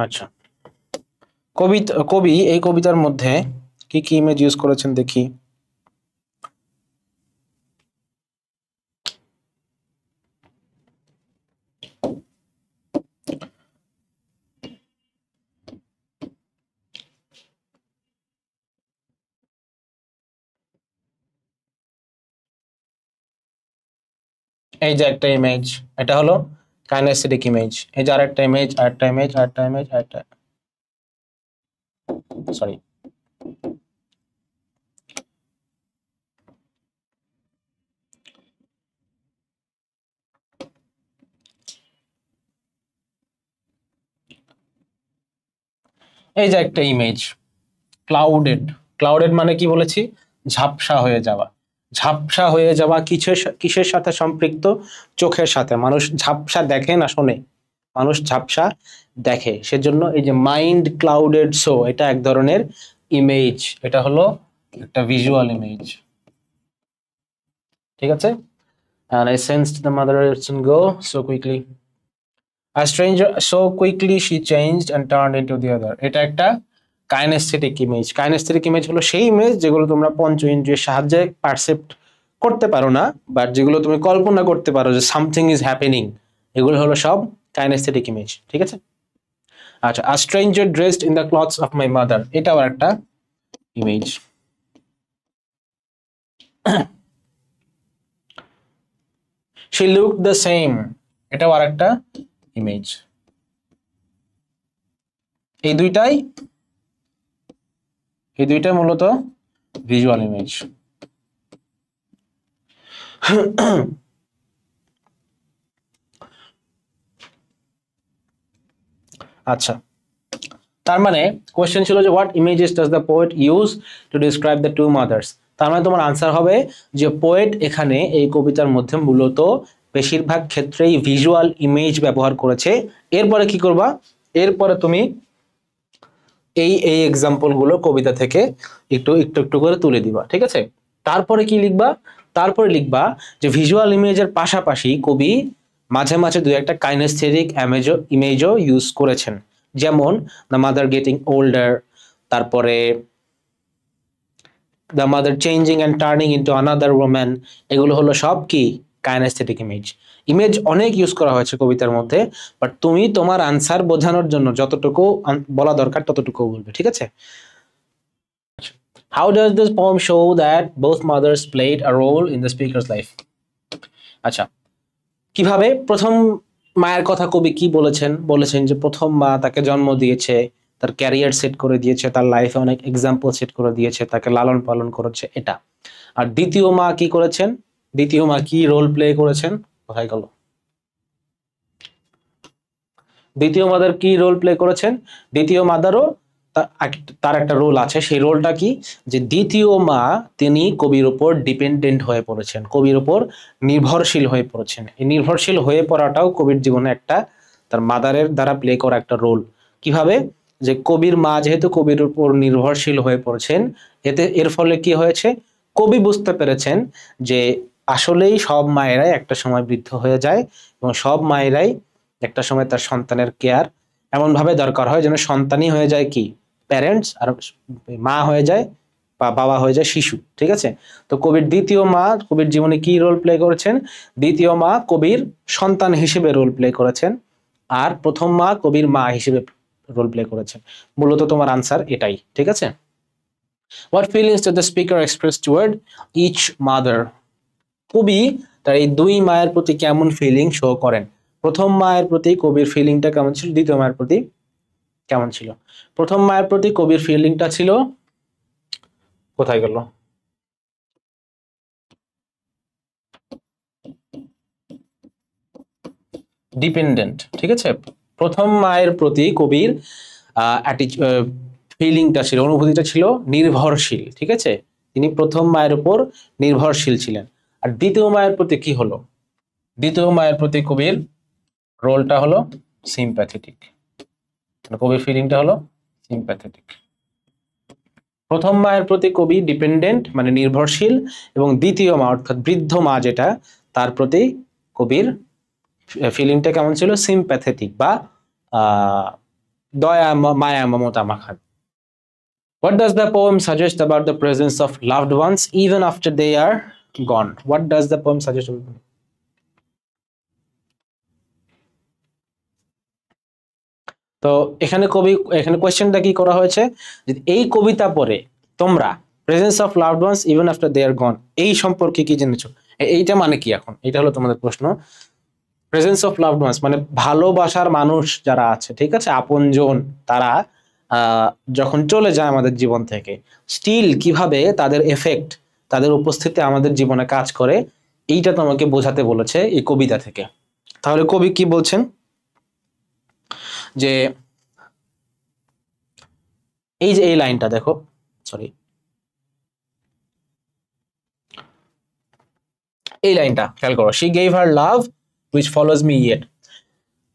আচ্ছা, কবি এই কবিতার মধ্যে কি কি ইমেজ ইউজ করেছেন দেখি। এই যে একটা ইমেজ, এটা হলো কাইনেস্থেটিক ইমেজ। এই যে আরেকটা ইমেজ, আরেকটা ইমেজ, আরেকটা ইমেজ, আরেকটা, সরি, এই যে একটা ইমেজ ক্লাউডেড। ক্লাউডেড মানে কি বলেছি, ঝাপসা হয়ে যাওয়া। ঝাপসা হয়ে যাওয়া কিসের কিসের সাথে সম্পৃক্ত, চোখের সাথে। মানুষ ঝাপসা দেখে না শোনে, মানুষ ঝাপসা দেখে। সেজন্য এই যে মাইন্ড ক্লাউডেড শো, এটা এক ধরনের ইমেজ, এটা হলো একটা ভিজুয়াল ইমেজ, ঠিক আছে। And I sensed the mother go so quickly. A stranger so quickly she changed and turned into the other. এটা একটা কাইনেস্থেটিক ইমেজ। কাইনেস্থেটিক ইমেজ হলো সেই ইমেজ যেগুলো তোমরা পঞ্চ ইন্দ্রিয়ের সাহায্যে পারসেপ্ট করতে পারো না, বাট যেগুলো তুমি কল্পনা করতে পারো যে সামথিং ইজ হ্যাপেনিং, এগুলো হলো সব কাইনেস্থেটিক ইমেজ, ঠিক আছে। আচ্ছা, a stranger dressed in the clothes of my mother, এটাও একটা image. She looked the same, এটাও আরেকটা ইমেজ। এই দুইটাই মূলত ভিজুয়াল ইমেজ। আচ্ছা, তার মানে কোশ্চেন ছিল যে what images does the poet use to describe the two mothers. তার মানে তোমার আনসার হবে যে পোয়েট এখানে এই কবিতার মধ্যে মূলত বেশিরভাগ ক্ষেত্রেই ভিজুয়াল ইমেজ ব্যবহার করেছে। এরপরে কি করবা, এরপরে তুমি এই এই এক্সাম্পল গুলো কবিতা থেকে একটু একটু একটু করে তুলে দিবা, ঠিক আছে। তারপরে কি লিখবা, তারপরে লিখবা যে ভিজুয়াল ইমেজের পাশাপাশি কবি মাঝে মাঝে দুই একটা কাইনেস্থেটিক ইমেজও ইউজ করেছেন, যেমন দ্য মাদার গেটিং ওল্ডার, তারপরে the mother changing and turning into another woman. এগুলো হলো সব কি কাইনেস্থেটিক ইমেজ। ইমেজ অনেক ইউজ করা হয়েছে কবিতার মধ্যে, বাট তুমি তোমার আনসার বোঝানোর জন্য যতটুকু বলা দরকার ততটুকু বলবে, ঠিক আছে। How does this poem show that both mothers played a role in the speaker's life? আচ্ছা, কিভাবে প্রথম মায়ের কথা কবি কি বলেছেন, বলেছেন যে প্রথম মা তাকে জন্ম দিয়েছে, তার ক্যারিয়ার সেট করে দিয়েছে, তার লাইফে অনেক এক্সাম্পল সেট করে দিয়েছে, তাকে লালন পালন করেছে, এটা। আর দ্বিতীয় মা কি করেছেন, দ্বিতীয় মা কি রোল প্লে করেছেন, কোথায় গেল, দ্বিতীয় মাদার কি রোল প্লে করেছেন, দ্বিতীয় মাদারও তার একটা রোল আছে। সেই রোলটা কি, যে দ্বিতীয় মা তিনি কবির উপর ডিপেন্ডেন্ট হয়ে পড়েছেন, কবির উপর নির্ভরশীল হয়ে পড়েছেন। এই নির্ভরশীল হয়ে পড়াটাও কবির জীবনে একটা তার মাদারের দ্বারা প্লে করা একটা রোল। কিভাবে, যে কবির মা যেহেতু কবির উপর নির্ভরশীল হয়ে পড়েছেন, এর ফলে কি হয়েছে, কবি বুঝতে পেরেছেন যে আসলেই সব মায়েরাই একটা সময় বৃদ্ধ হয়ে যায়, এবং সব মায়েরাই একটা সময় তার সন্তানের কেয়ার এমন ভাবে দরকার হয় যেন সন্তানই হয়ে যায় কি প্যারেন্টস, আর মা হয়ে যায় বা বাবা হয়ে যায় শিশু, ঠিক আছে। তো কবির দ্বিতীয় মা কবির জীবনে কি রোল প্লে করেছেন, দ্বিতীয় মা কবির সন্তান হিসেবে রোল প্লে করেছেন, আর প্রথম মা কবির মা হিসেবে রোল প্লে করেছেন। মূলত তোমার আনসার এটাই, ঠিক আছে। What feelings does the speaker express toward each mother? কবি তার এই দুই মায়ের প্রতি কেমন ফিলিং শো করেন? প্রথম মায়ের প্রতি কবির ফিলিংটা কেমন ছিল, দ্বিতীয় মায়ের প্রতি কেমন ছিল? প্রথম মায়ের প্রতি কবির ফিলিংটা ছিল, কোথায় গেল, ডিপেন্ডেন্ট। ঠিক আছে, প্রথম মায়ের প্রতি কবির ফিলিংটা ছিল, অনুভূতিটা ছিল নির্ভরশীল। ঠিক আছে, তিনি প্রথম মায়ের উপর নির্ভরশীল ছিলেন। আর দ্বিতীয় মায়ের প্রতি কি হলো? দ্বিতীয় মায়ের প্রতি কবির রোলটা হলো সিম্প্যাথেটিক, কবির ফিলিংটা হলো সিম্প্যাথেটিক। প্রথম মায়ের প্রতি কবি ডিপেন্ডেন্ট মানে নির্ভরশীল, এবং দ্বিতীয় মা অর্থাৎ বৃদ্ধ মা যেটা, তার প্রতি কবির ফিলিংটা কেমন ছিল? সিম্প্যাথেটিক বা দয়া মায়া মমতা মাখা। What does the poem suggest about the presence of loved ones even after they are gone? What does the poem suggest? তো এখানে কোয়েশ্চেনটা কি করা হয়েছে, যে এই কবিতা পড়ে তোমরা presence of loved ones even after they are gone এই সম্পর্কে কি জেনেছো? এইটা মানে কি? এখন এটা হলো তোমাদের প্রশ্ন। প্রেজেন্স অফ লাভড ওয়ান্স মানে ভালোবাসার মানুষ যারা আছে, ঠিক আছে, আপনজন, তারা যখন চলে যায় আমাদের জীবন থেকে, স্টিল কিভাবে তাদের এফেক্ট, তাদের উপস্থিতি আমাদের জীবনে কাজ করে, এইটা তোমাকে বোঝাতে বলেছে এই কবিতা থেকে। তাহলে কবি কি বলছেন, যে এই যে এই লাইনটা দেখো, সরি, এই লাইনটা খেয়াল করো, she gave her love which follows me yet.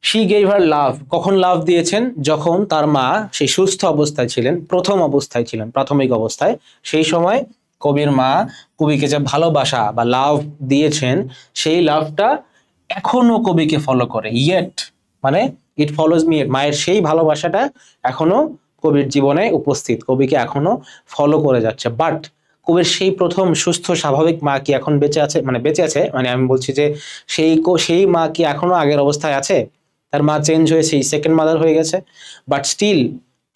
she gave her love, কখন লাভ দিয়েছেন? যখন তার মা সেই সুস্থ অবস্থায় ছিলেন, প্রথম অবস্থায় ছিলেন, প্রাথমিক অবস্থায়, সেই সময় কবির মা কবিকে যে ভালোবাসা বা লাভ দিয়েছেন, সেই লাভটা এখনো কবিকে ফলো করে। ইয়েট মানে ইট ফলোজ মি, মায়ের সেই ভালোবাসাটা এখনো কবির জীবনে উপস্থিত, কবিকে এখনো ফলো করে যাচ্ছে। বাট কবির সেই প্রথম সুস্থ স্বাভাবিক মা কি এখন বেঁচে আছে? মানে বেঁচে আছে মানে আমি বলছি যে সেই মা কি এখনো আগের অবস্থায় আছে? তার মা চেঞ্জ হয়ে সেই সেকেন্ড মাদার হয়ে গেছে, বাট স্টিল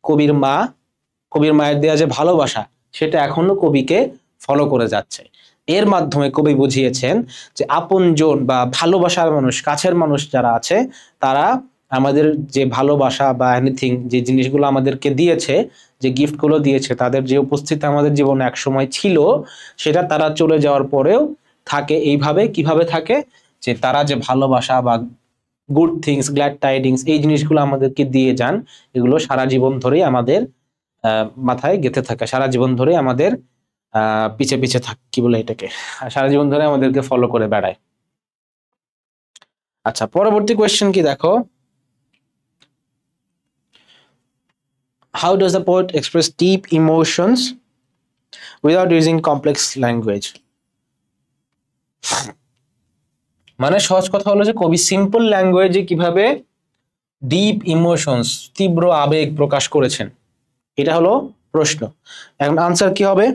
কবির মায়ের দেওয়া যে ভালোবাসা, সেটা এখনো কবিকে ফলো করে যাচ্ছে। এর মাধ্যমে কবি বুঝিয়েছেন যে আপনজন বা ভালোবাসার মানুষ, কাছের মানুষ যারা আছে, তারা আমাদের যে ভালোবাসা বা এনিথিং, যে জিনিসগুলো আমাদেরকে দিয়েছে, যে গিফটগুলো দিয়েছে, তাদের যে উপস্থিতি আমাদের জীবনে এক সময় ছিল, সেটা তারা চলে যাওয়ার পরেও থাকে। এইভাবে কিভাবে থাকে, যে তারা যে ভালোবাসা বা গুড থিংস, গ্ল্যাড টাইডিংস, এই জিনিসগুলো আমাদেরকে দিয়ে যান, এগুলো সারা জীবন ধরেই আমাদের মাথায় গেঁথে থাকে, সারা জীবন ধরে আমাদের পিছে পিছে কি বলে এটাকে, সারা জীবন ধরে আমাদেরকে ফলো করে বেড়ায়। আচ্ছা, পরবর্তী কোয়েশ্চেন কি দেখো, how does the poet express deep emotions without using complex language? মানে সহজ কথা হলো যে কবি সিম্পল ল্যাঙ্গুয়েজে কিভাবে ডিপ ইমোশনস, তীব্র আবেগ প্রকাশ করেছেন, এটা হলো প্রশ্ন। এখন আনসার কি হবে?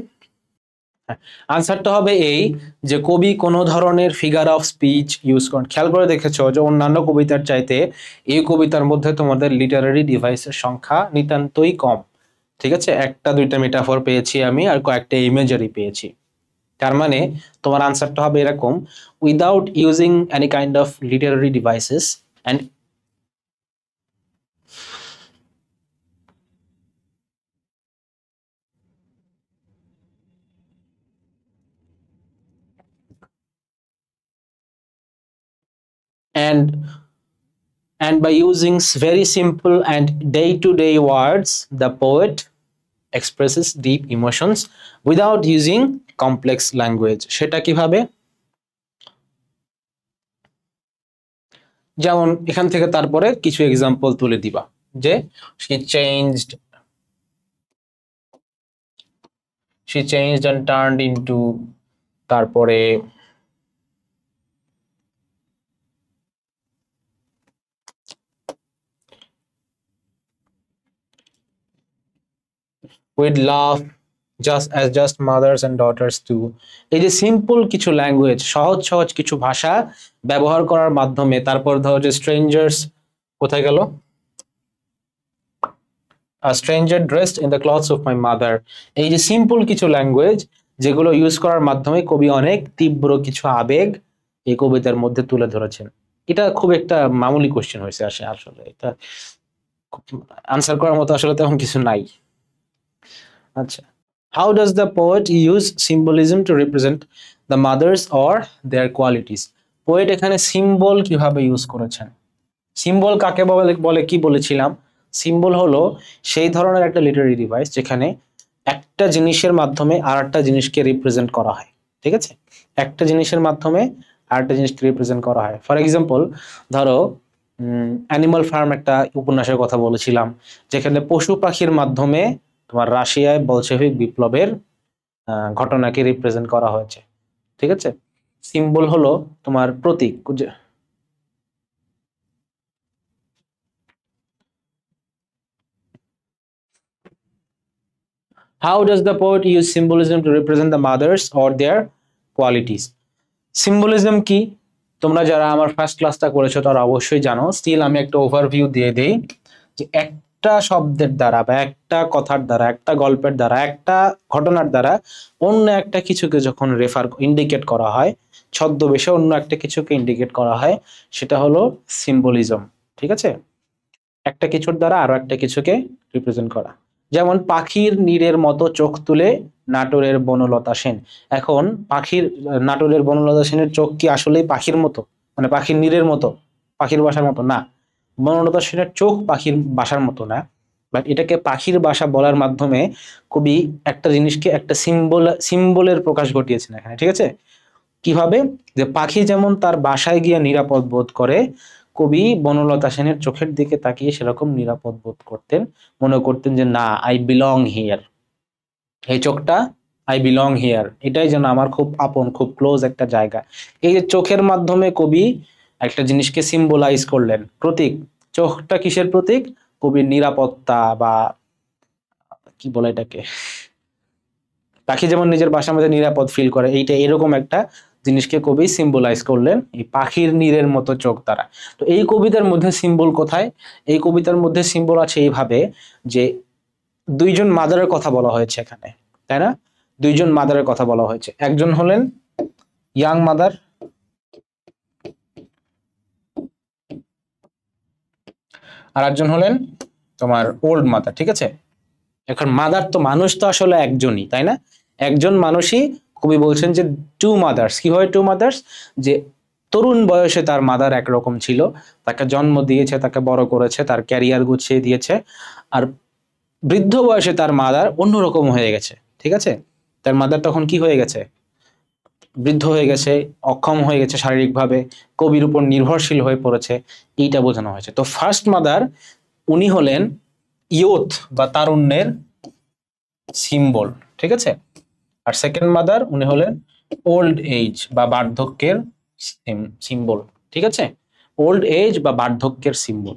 আনসারটা হবে এই, যে কবি কোনো ধরনের ফিগার অফ স্পিচ ইউজ করেন। খেয়াল করে দেখেছো যে অন্যান্য কবিতার চাইতে এই কবিতার মধ্যে তোমাদের লিটারারি ডিভাইসের সংখ্যা নিতান্তই কম। ঠিক আছে, একটা দুইটা মেটাফর পেয়েছি আমি, আর কয়েকটা ইমেজারি পেয়েছি। তার মানে তোমার আনসারটা হবে এরকম, without using any kind of Literary devices and by using very simple and day-to-day words, the poet expresses deep emotions without using complex language. সেটা কিভাবে? যেমন এখান থেকে তারপরে কিছু এক্সাম্পল তুলে দিবা, যে she changed and turned into, তারপরে with love just mothers and daughters too. এই যে সিম্পল কিছু ল্যাঙ্গুয়েজ, সহজ কিছু ভাষা ব্যবহার করার মাধ্যমে, তারপর ধরো যে স্ট্রেঞ্জার্স, কোথায় গেল, a stranger dressed in the clothes of my mother। এই যে সিম্পল কিছু ল্যাঙ্গুয়েজ যেগুলো ইউজ করার মাধ্যমে কবি অনেক তীব্র কিছু আবেগ এই কবিতার মধ্যে তুলে ধরেছেন। এটা খুব একটা মামুলি কোশ্চেন হয়েছে আসলে এটা আনসার করার মতো আসলে তেমন কিছু নাই। আচ্ছা, how does the poet use symbolism to represent the mothers or their qualities? Poet এখানে সিম্বল কিভাবে ইউজ করেছেন? সিম্বল কাকে বলে বলে কি বলেছিলাম? সিম্বল হলো সেই ধরনের একটা লিটারি ডিভাইস যেখানে একটা জিনিসের মাধ্যমে আর একটা জিনিসকে রিপ্রেজেন্ট করা হয়। ঠিক আছে, একটা জিনিসের মাধ্যমে আর একটা জিনিসকে রিপ্রেজেন্ট করা হয়। ফর এক্সাম্পল, ধরো অ্যানিমাল ফার্ম একটা উপন্যাসের কথা বলেছিলাম, যেখানে পশু পাখির মাধ্যমে তোমার রাশিয়ায় বলশেভিক বিপ্লবের ঘটনাকে রিপ্রেজেন্ট করা হয়েছে। ঠিক আছে, সিম্বল হলো তোমার প্রতীক। How does the poet use symbolism to represent the mothers or their qualities? Symbolism কি? তোমরা যারা আমার ফার্স্ট ক্লাসটা করেছো তারা অবশ্যই জানো। স্টিল আমি একটা ওভারভিউ দিয়ে দেই যে একটা শব্দের দ্বারা বা একটা কথার দ্বারা, একটা গল্পের দ্বারা, একটা ঘটনার দ্বারা অন্য একটা কিছুকে যখন ইন্ডিকেট করা হয়, ছদ্মবেশে অন্য একটা কিছুকে ইন্ডিকেট করা হয়, সেটা হলো সিম্বলিজম। ঠিক আছে, একটা কিছুর দ্বারা আরো একটা কিছুকে রিপ্রেজেন্ট করা। যেমন পাখির নীড়ের মতো চোখ তুলে নাটোরের বনলতা সেন। এখন নাটোরের বনলতা সেনের চোখ কি আসলেই পাখির মতো, মানে পাখির নীড়ের মতো, পাখির বাসার মতো না? বনলতা সেনের চোখ পাখির বাসার মতো না, বাট এটাকে পাখির বাসা বলার মাধ্যমে কবি একটা জিনিসকে একটা সিম্বলের প্রকাশ ঘটিয়েছেন এখানে। ঠিক আছে, কিভাবে? যে পাখি যেমন তার বাসায় গিয়ে নিরাপদ বোধ করে, কবি বনলতা সেনের চোখের দিকে তাকিয়ে সেরকম নিরাপদ বোধ করতেন, মনে করতেন যে না, আই বিলং হিয়ার। এই চোখটা আই বিলং হিয়ার, এটাই যেন আমার খুব আপন, খুব ক্লোজ একটা জায়গা। এই যে চোখের মাধ্যমে কবি একটা জিনিসকে সিম্বলাইজ করলেন, প্রতীক। চোখটা কিসের প্রতীক? কবির নিরাপত্তা, বা কি বলে এটাকে, পাখি যেমন নিজের বাসার মধ্যে নিরাপদ ফিল করে, এইটা এরকম একটা জিনিসকে কবি সিম্বলাইজ করলেন এই পাখির নীড়ের মতো চোখ দ্বারা। তো এই কবিতার মধ্যে সিম্বল কোথায়? এই কবিতার মধ্যে সিম্বল আছে এইভাবে যে দুইজন মাদারের কথা বলা হয়েছে এখানে, তাই না? দুইজন মাদারের কথা বলা হয়েছে, একজন হলেন ইয়াং মাদার, আর একজন হলেন তোমার ওল্ড মাদার। ঠিক আছে, এখন মাদার তো মানুষ তো আসলে একজনই, তাই না? একজন মানুষই। কবি বলছেন যে টু মাদার্স। কি হয় টু মাদার্স? যে তরুণ বয়সে তার মাদার একরকম ছিল, তাকে জন্ম দিয়েছে, তাকে বড় করেছে, তার ক্যারিয়ার গুছিয়ে দিয়েছে, আর বৃদ্ধ বয়সে তার মাদার অন্যরকম হয়ে গেছে। ঠিক আছে, তার মাদার তখন কি হয়ে গেছে? বৃদ্ধ হয়ে গেছে, অক্ষম হয়ে গেছে শারীরিকভাবে, কবির উপর নির্ভরশীল হয়ে পড়েছে, এইটা বোঝানো হয়েছে। তো ফার্স্ট মাদার উনি হলেন ইয়ুথ বা তারুণ্যের সিম্বল। ঠিক আছে, আর সেকেন্ড মাদার উনি হলেন ওল্ড এজ বা বার্ধক্যের সিম্বল। ঠিক আছে, ওল্ড এজ বা বার্ধক্যের সিম্বল।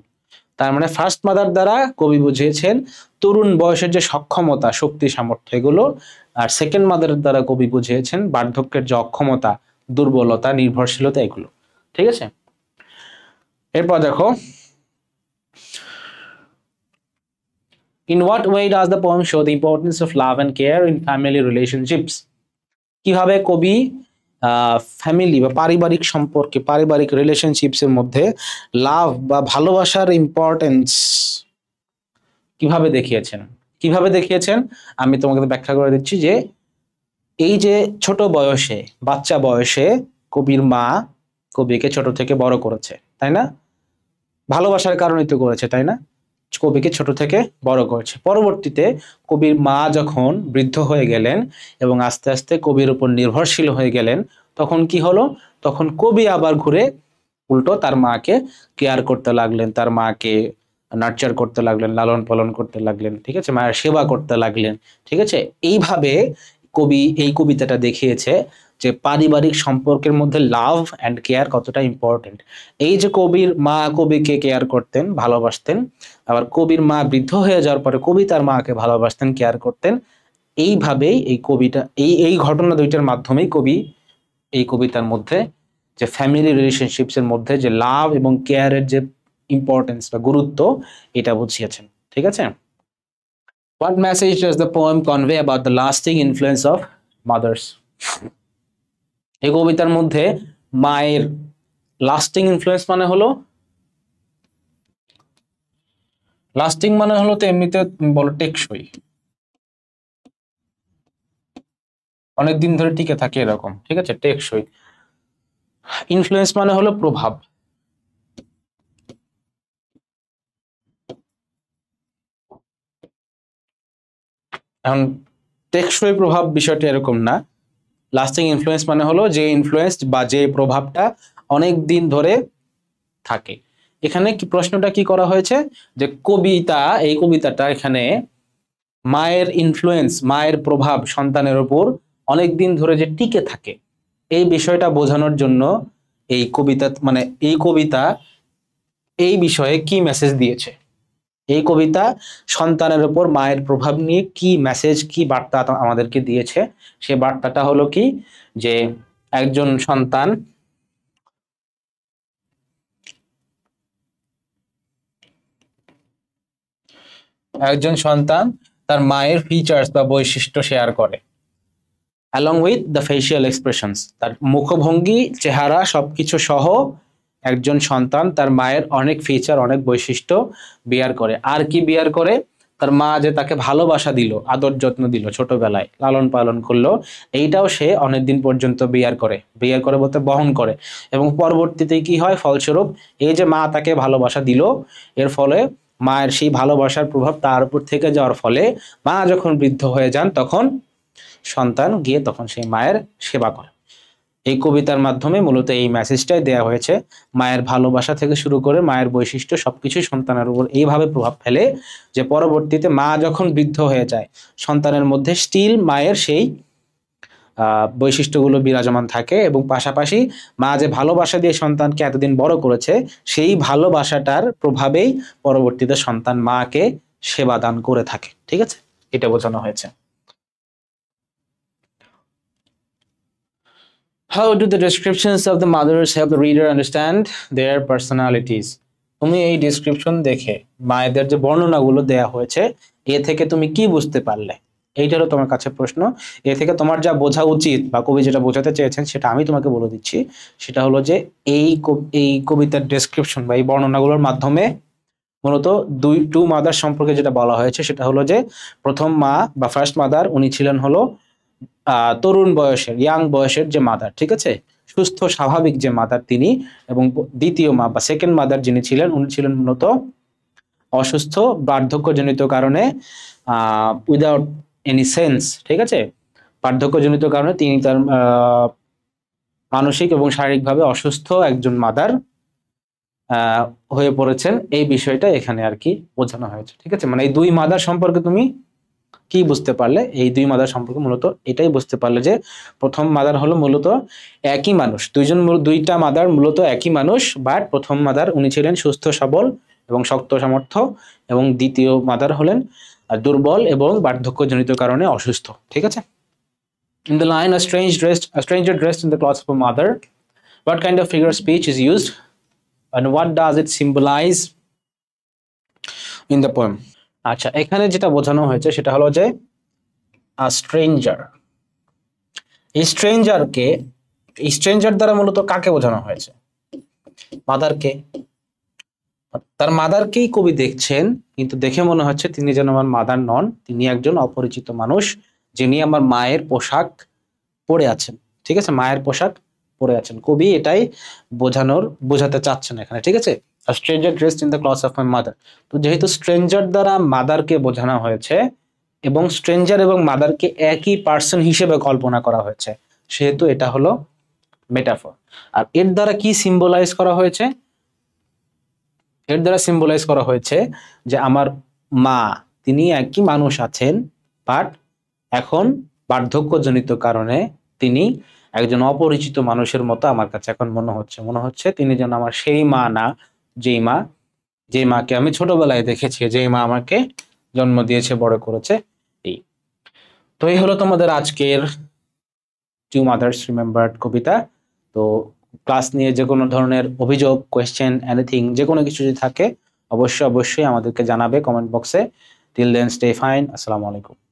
তার মানে ফার্স্ট মাদার দ্বারা কবি বুঝিয়েছেন তরুণ বয়সের যে সক্ষমতা, শক্তি, সামর্থ্য, এগুলো। আর সেকেন্ড মাদারের দ্বারা কবি বুঝিয়েছেন বার্ধক্যের যে অক্ষমতা, দুর্বলতা, নির্ভরশীলতা, এগুলো। ঠিক আছে, এরপর দেখো, in what way does the poem show the importance of love and care in family relationships? কিভাবে কবি ফ্যামিলি বা পারিবারিক সম্পর্কে, পারিবারিক রিলেশনশিপস এর মধ্যে লাভ বা ভালোবাসার ইম্পর্টেন্স কিভাবে দেখিয়েছেন? কিভাবে দেখিয়েছেন আমি তোমাকে ব্যাখ্যা করে দিচ্ছি। যে এই যে ছোট বয়সে, বাচ্চা বয়সে কবির মা কবিকে ছোট থেকে বড় করেছে, তাই না? ভালোবাসার কারণেই তো করেছে, তাই না? কবিকে ছোট থেকে বড় করেছে। পরবর্তীতে কবির মা যখন বৃদ্ধ হয়ে গেলেন এবং আস্তে আস্তে কবির উপর নির্ভরশীল হয়ে গেলেন, তখন কি হলো? তখন কবি আবার ঘুরে উল্টো তার মাকে কেয়ার করতে লাগলেন, তার মাকে নার্চার করতে লাগলেন, লালন পালন করতে লাগলেন। ঠিক আছে, মায়ের সেবা করতে লাগলেন। ঠিক আছে, এইভাবে কবি এই কবিতাটা দেখিয়েছে যে পারিবারিক সম্পর্কের মধ্যে লাভ অ্যান্ড কেয়ার কতটা ইম্পর্টেন্ট। এই যে কবির মা কবিকে কেয়ার করতেন, ভালোবাসতেন, আবার কবির মা বৃদ্ধ হয়ে যাওয়ার পরে কবি তার মাকে ভালোবাসতেন, কেয়ার করতেন। এইভাবেই এই কবিতা, এই ঘটনা দুইটার মাধ্যমেই কবি এই কবিতার মধ্যে যে ফ্যামিলি রিলেশনশিপস এর মধ্যে যে লাভ এবং কেয়ারের যে ইম্পর্টেন্স বা গুরুত্ব, এটা বুঝিয়েছেন। ঠিক আছে। What message does the poem convey about the lasting influence of mothers? এই কবিতার মধ্যে মায়ের লাস্টিং ইনফ্লুয়েন্স মানে হলো, লাস্টিং মানে হলো তো এমনিতে বলো টেকসই, অনেকদিন ধরে টিকে থাকে এরকম, ঠিক আছে, টেকসই। ইনফ্লুয়েন্স মানে হলো প্রভাব। এখন টেকসই প্রভাব বিষয়টা এরকম না, লাস্টিং ইনফ্লুয়েন্স মানে হলো যে ইনফ্লুয়েন্স বা যে প্রভাবটা অনেক দিন ধরে থাকে। এখানে কি প্রশ্নটা কি করা হয়েছে, যে কবিতা, এই কবিতাটা এখানে মায়ের ইনফ্লুয়েন্স, মায়ের প্রভাব সন্তানের উপর অনেক দিন ধরে যে টিকে থাকে, এই বিষয়টা বোঝানোর জন্য এই কবিতা, মানে এই কবিতা এই বিষয়ে কি মেসেজ দিয়েছে। এই কবিতা সন্তানের উপর মায়ের প্রভাব নিয়ে কি মেসেজ, কি বার্তা আমাদেরকে দিয়েছে। সে বার্তাটা হলো কি, যে একজন সন্তান তার মায়ের ফিচার্স বা বৈশিষ্ট্য শেয়ার করে, along with the facial expressions, তার মুখভঙ্গি, চেহারা সবকিছু সহ একজন সন্তান তার মায়ের অনেক ফিচার, অনেক বৈশিষ্ট্য বিয়ার করে। আর কি বিয়ার করে, তার মা যে তাকে ভালোবাসা দিল, আদর যত্ন দিল, ছোটবেলায় লালন পালন করলো, এইটাও সে অনেকদিন পর্যন্ত বিয়ার করে বলতে বহন করে। এবং পরবর্তীতে কি হয়, ফলস্বরূপ এই যে মা তাকে ভালোবাসা দিল, এর ফলে মায়ের সেই ভালোবাসার প্রভাব তার উপর থেকে যাওয়ার ফলে মা যখন বৃদ্ধ হয়ে যান, তখন সন্তান গিয়ে তখন সেই মায়ের সেবা করে। এই কবিতার মাধ্যমে মূলত এই মেসেজটাই দেয়া হয়েছে, মায়ের ভালোবাসা থেকে শুরু করে মায়ের বৈশিষ্ট্য সবকিছুই সন্তানের উপর এইভাবে প্রভাব ফেলে যে পরবর্তীতে মা যখন বৃদ্ধ হয়ে যায়, সন্তানের মধ্যে স্টিল মায়ের সেই বৈশিষ্ট্যগুলো বিরাজমান থাকে, এবং পাশাপাশি মা যে ভালোবাসা দিয়ে সন্তানকে এতদিন বড় করেছে, সেই ভালোবাসাটার প্রভাবেই পরবর্তীতে সন্তান মাকে সেবা দান করে থাকে। ঠিক আছে, এটা বোঝানো হয়েছে। How do the descriptions of the mothers help the reader understand their personalities? তুমি এই ডেসক্রিপশন দেখে মায়েদের যে বর্ণনাগুলো দেয়া হয়েছে, এ থেকে তুমি কি বুঝতে পারলে, এইটারও তোমার কাছে প্রশ্ন। এ থেকে তোমার যা বোঝা উচিত বা কবি যেটা বোঝাতে চেয়েছেন সেটা আমি তোমাকে বলে দিচ্ছি। সেটা হলো যে এই কবিতার ডেসক্রিপশন বা এই বর্ণনাগুলোর মাধ্যমে মূলত টু মাদার সম্পর্কে যেটা বলা হয়েছে সেটা হলো যে প্রথম মা বা ফার্স্ট মাদার, উনি ছিলেন হলো তরুণ বয়সের, ইয়াং বয়সের যে মাদার, ঠিক আছে, সুস্থ স্বাভাবিক যে মাদার তিনি। এবং দ্বিতীয় মা বা সেকেন্ড মাদার যিনি ছিলেন, উনি ছিলেন মূলত অসুস্থ, বার্ধক্যজনিত কারণে, উইদাউট এনি সেন্স, ঠিক আছে, বার্ধক্যজনিত কারণে তিনি তার মানসিক এবং শারীরিকভাবে অসুস্থ একজন মাদার হয়ে পড়েছেন। এই বিষয়টা এখানে আর কি বোঝানো হয়েছে। ঠিক আছে, মানে এই দুই মাদার সম্পর্কে তুমি কি বুঝতে পারলে, এই দুই মাদার সম্পর্কে মূলত এটাই বুঝতে পারলে যে প্রথম মাদার হলো মূলত একই মানুষ, দুইটা মাদার মূলত একই মানুষ, বাট প্রথম মাদার উনি ছিলেন সুস্থ সবল এবং শক্ত সামর্থ্য, এবং দ্বিতীয় মাদার হলেন দুর্বল এবং বার্ধক্যজনিত কারণে অসুস্থ। ঠিক আছে, in the line a stranger dressed in the clothes of a mother, what kind of figure of speech is used and what does it symbolize in the poem? আচ্ছা, এখানে যেটা বোঝানো হয়েছে সেটা হলো যে স্ট্রেঞ্জার, এই স্ট্রেঞ্জার দ্বারা মূলত কাকে বোঝানো হয়েছে, মাদারকে। তার মাদারকেই কবি দেখছেন, কিন্তু দেখে মনে হচ্ছে তিনি যেন আমার মাদার নন, তিনি একজন অপরিচিত মানুষ যিনি আমার মায়ের পোশাক পরে আছেন। ঠিক আছে, মায়ের পোশাক পরে আছেন, কবি এটাই বোঝাতে চাচ্ছেন এখানে। ঠিক আছে, A stranger dressed in the clothes of my mother. তো যেহেতু স্ট্রেঞ্জার দ্বারা মাদারকে বোঝানো হয়েছে এবং স্ট্রেঞ্জার এবং মাদারকে একই পার্সন হিসেবে কল্পনা করা হয়েছে, সেহেতু এটা হলো মেটাফর। আর এর দ্বারা কি সিম্বলাইজ করা হয়েছে, এর দ্বারা সিম্বলাইজ করা হয়েছে যে আমার মা তিনি একই মানুষ আছেন, বাট এখন বার্ধক্যজনিত কারণে তিনি একজন অপরিচিত মানুষের মতো আমার কাছে এখন মনে হচ্ছে তিনি যেন আমার সেই মা না, যেই মাকে আমি ছোটবেলায় দেখেছি, যেই মা আমাকে জন্ম দিয়েছে, বড় করেছে। এই তো এই হলো তোমাদের আজকের টু মাদার্স রিমেম্বার্ড কবিতা। তো ক্লাস নিয়ে যে কোনো ধরনের অভিযোগ, কোয়েশ্চেন, এনিথিং, যে কোনো কিছু যদি থাকে অবশ্যই আমাদেরকে জানাবে কমেন্ট বক্সে। Till then stay fine. আসসালামু আলাইকুম।